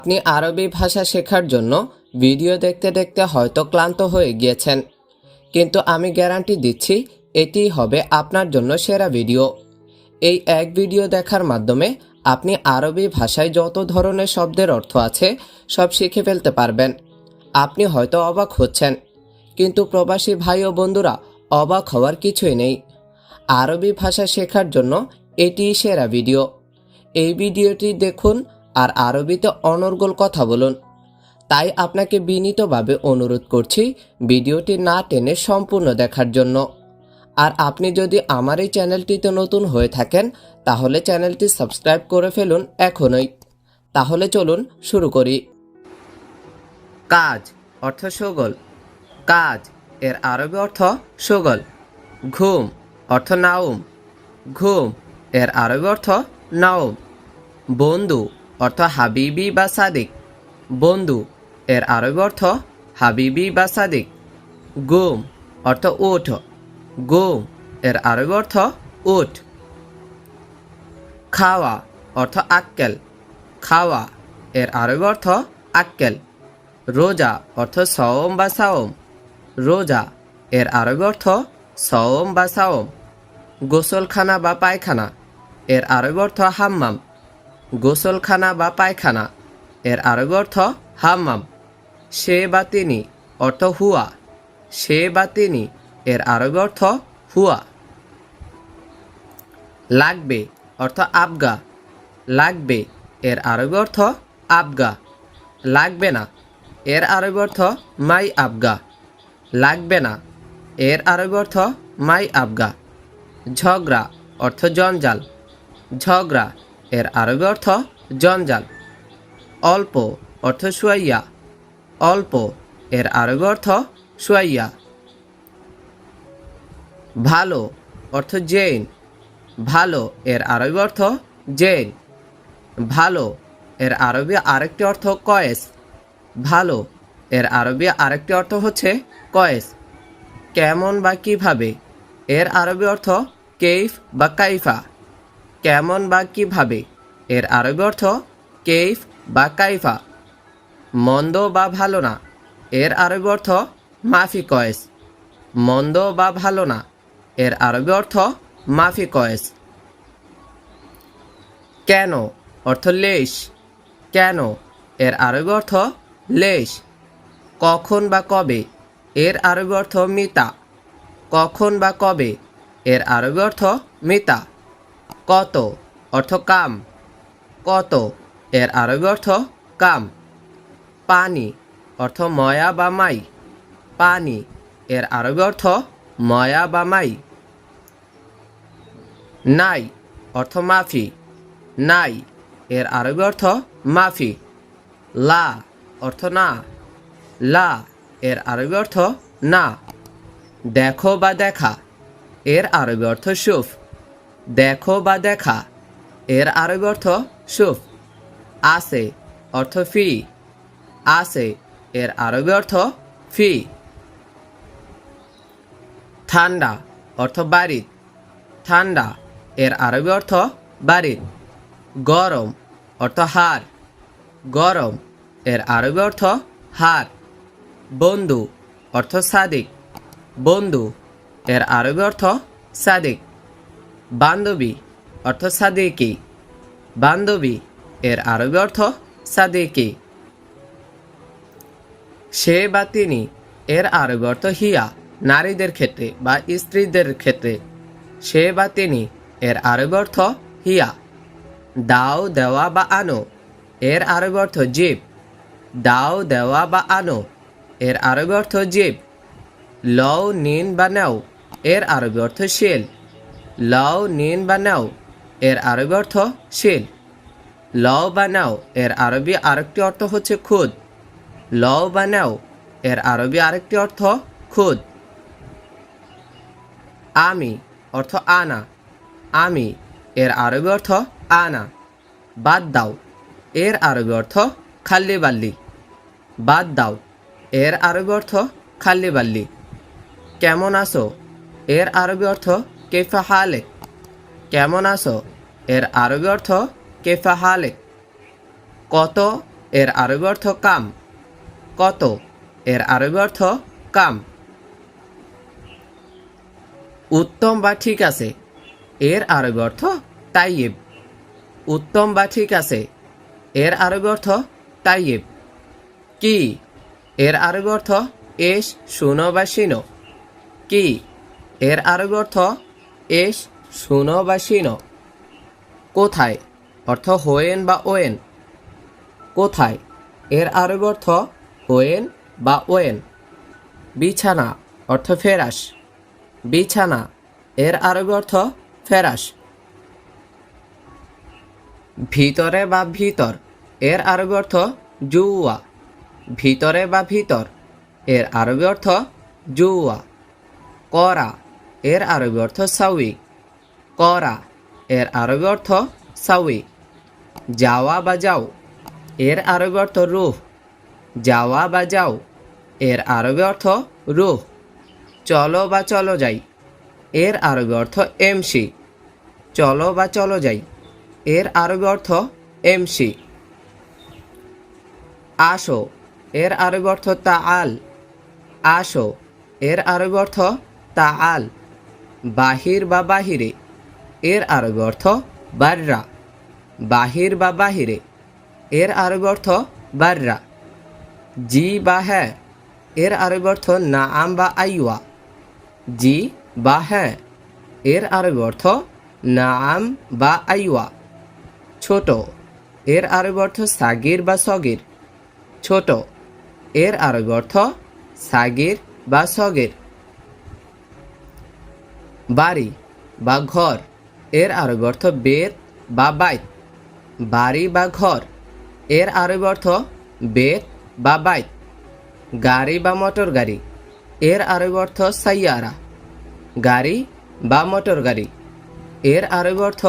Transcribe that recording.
আপনি আরবি ভাষা শেখার জন্য ভিডিও দেখতে দেখতে হয়তো ক্লান্ত হয়ে গিয়েছেন, কিন্তু আমি গ্যারান্টি দিচ্ছি এটিই হবে আপনার জন্য সেরা ভিডিও। এই এক ভিডিও দেখার মাধ্যমে আপনি আরবি ভাষায় যত ধরনের শব্দের অর্থ আছে সব শিখে ফেলতে পারবেন। আপনি হয়তো অবাক হচ্ছেন, কিন্তু প্রবাসী ভাই ও বন্ধুরা, অবাক হওয়ার কিছুই নেই। আরবি ভাষা শেখার জন্য এটিই সেরা ভিডিও। এই ভিডিওটি দেখুন আর আরবিতে অনর্গল কথা বলুন। তাই আপনাকে বিনীতভাবে অনুরোধ করছি ভিডিওটি না টেনে সম্পূর্ণ দেখার জন্য। আর আপনি যদি আমার এই চ্যানেলটিতে নতুন হয়ে থাকেন তাহলে চ্যানেলটি সাবস্ক্রাইব করে ফেলুন এখনই। তাহলে চলুন শুরু করি। কাজ অর্থ সগল। কাজ এর আরবি অর্থ সগল। ঘুম অর্থ নাউম। ঘুম এর আরবি অর্থ নাউম। বন্ধু অর্থ হাবিবি বা সাদিক। বন্ধু এর আরবি অর্থ হাবিবি বা সাদিক। গুম অর্থ উঠ। গুম এর আরবি অর্থ উঠ। খাওয়া অর্থ আক্কেল। খাওয়া এর আরবি অর্থ আক্কেল। রোজা অর্থ সওম বা সাওম। রোজা এর আরবি অর্থ সওম বা সাওম। গোসলখানা বা পায়খানা এর আরবি অর্থ হাম্মাম। গোসলখানা বা পায়খানা এর আরবি অর্থ হাম্মাম। সে বা তিনি অর্থ হুয়া। সে বা তিনি এর আরবি অর্থ হুয়া। লাগবে অর্থ আবগা। লাগবে এর আরবি অর্থ আবগা। লাগবে না এর আরবি অর্থ মাই আবগা। লাগবে না এর আরবি অর্থ মাই আবগা। ঝগড়া অর্থ জঞ্জাল। ঝগড়া এর আরবি অর্থ জঞ্জাল। অল্প অর্থ শুয়াইয়া। অল্প এর আরবি অর্থ শুয়াইয়া। ভালো অর্থ জেন। ভালো এর আরবি অর্থ জেন। ভালো এর আরবি আরেকটি অর্থ কয়েস। ভালো এর আরবি আরেকটি অর্থ হচ্ছে কয়েস। কেমন বা কিভাবে এর আরবি অর্থ কেইফ বা কাইফা। কেমন বা কিভাবে এর আরবি অর্থ কেইফ বা কাইফা। মন্দ বা ভালো না এর আরবি অর্থ মাফি কয়েস। মন্দ বা ভালো না এর আরবি অর্থ মাফি কয়েস। কেন অর্থ লেশ। কেন এর আরবি অর্থ লেশ। কখন বা কবে এর আরবি অর্থ মিতা। কখন বা কবে এর আরবি অর্থ মিতা। কত অর্থ কাম। কত এর আরবি অর্থ কাম। পানি অর্থ ময়া বা মাই। পানি এর আরবি অর্থ ময়া বা মাই। নাই অর্থ মাফি। নাই এর আরবি অর্থ মাফি। লা অর্থ না। লা এর আরবি অর্থ না। দেখো বা দেখা এর আরবি অর্থ শুফ। দেখো বা দেখা এর আরবি অর্থ শুফ। আছে অর্থ ফি। আছে এর আরবি অর্থ ফি। ঠান্ডা অর্থ বারিদ। ঠান্ডা এর আরবি অর্থ বারিদ। গরম অর্থ হার। গরম এর আরবি অর্থ হার। বন্ধু অর্থ সাদিক। বন্ধু এর আরবি অর্থ সাদিক। বান্ধবী অর্থ সাদিকি। বান্ধবী এর আরবি অর্থ সাদিকি। সে বা তিনি এর আরবি অর্থ হিয়া, নারীদের ক্ষেত্রে বা স্ত্রীদের ক্ষেত্রে। সে বা তিনি এর আরবি অর্থ হিয়া। দাও দেওয়া বা আনো এর আরবি অর্থ জিব। দাও দেওয়া বা আনো এর আরবি অর্থ জিব। লও নিন বা নাও এর আরবি অর্থ শিল। লও নিন বা নাও এর আরবি অর্থ শিল। লও বা নাও এর আরবি আরেকটি অর্থ হচ্ছে খুদ। লও বা নাও এর আরবি আরেকটি অর্থ খুদ। আমি অর্থ আনা। আমি এর আরবি অর্থ আনা। বাদ দাও এর আরবি অর্থ খাল্লি বাল্লি। বাদ দাও এর আরবি অর্থ খাল্লি বাল্লি। কেমন আছো এর আরবি অর্থ কেফা হালেক। কেমন আছো এর আরবি অর্থ কেফা হালেক। কত এর আরবি অর্থ কাম। কত, এর আরবি অর্থ কাম। উত্তম বা ঠিক আছে, এর আরবি অর্থ তাইয়িব। উত্তম বা ঠিক আছে, এর আরবি অর্থ তাইয়িব। কি, এর আরবি অর্থ এস, শুনো বা শিনো। কি, এর আরবি অর্থ এস, শুনো বা শিনো। কোথায়, অর্থ হোয়েন বা ওয়েন। কোথায়, এর আরবি অর্থ হোয়েন বা ওয়েন। বিছানা, অর্থ ফেরাশ। বিছানা, এর আরবি অর্থ ফেরাশ। ভিতরে বা ভিতর, এর আরবি অর্থ জুয়া। ভিতরে বা ভিতর, এর আরবি অর্থ জুয়া। করা, এর আরবি অর্থ সাউই। করা, এর আরবি অর্থ সাউই। যাওয়া বা যাও, এর আরবি অর্থ রুহ। যাওয়া বা যাও, এর আরবি অর্থ রুহ। চলো বা চলো যাই, এর আরবি অর্থ এমসি। চলো বা চলো যাই, এর আরবি অর্থ এমসি। আসো, এর আরবি অর্থ তাআল। আসো, এর আরবি অর্থ তাআল। বাহির বা বাহিরে, এর আরবি অর্থ বাররা। বাহির বা বাহিরে, এর আরবি অর্থ বাররা। জি বা হ্যাঁ, এর আরবি অর্থ নাআম বা আইওয়া। জি বা হ্যাঁ, এর আরবি অর্থ নাআম বা আইওয়া। ছোট, এর আরবি অর্থ সাগির বা সগির। ছোট, এর আরবি অর্থ সাগির বা সগির। বাড়ি বা ঘর, এর আরবি অর্থ বেত বা বাইত। বাড়ি বা ঘর, এর আরবি অর্থ বেত বা বাইত। গাড়ি বা মোটর গাড়ি, এর আরবি অর্থ সাইয়ারা। গাড়ি বা মোটর গাড়ি, এর আরবি অর্থ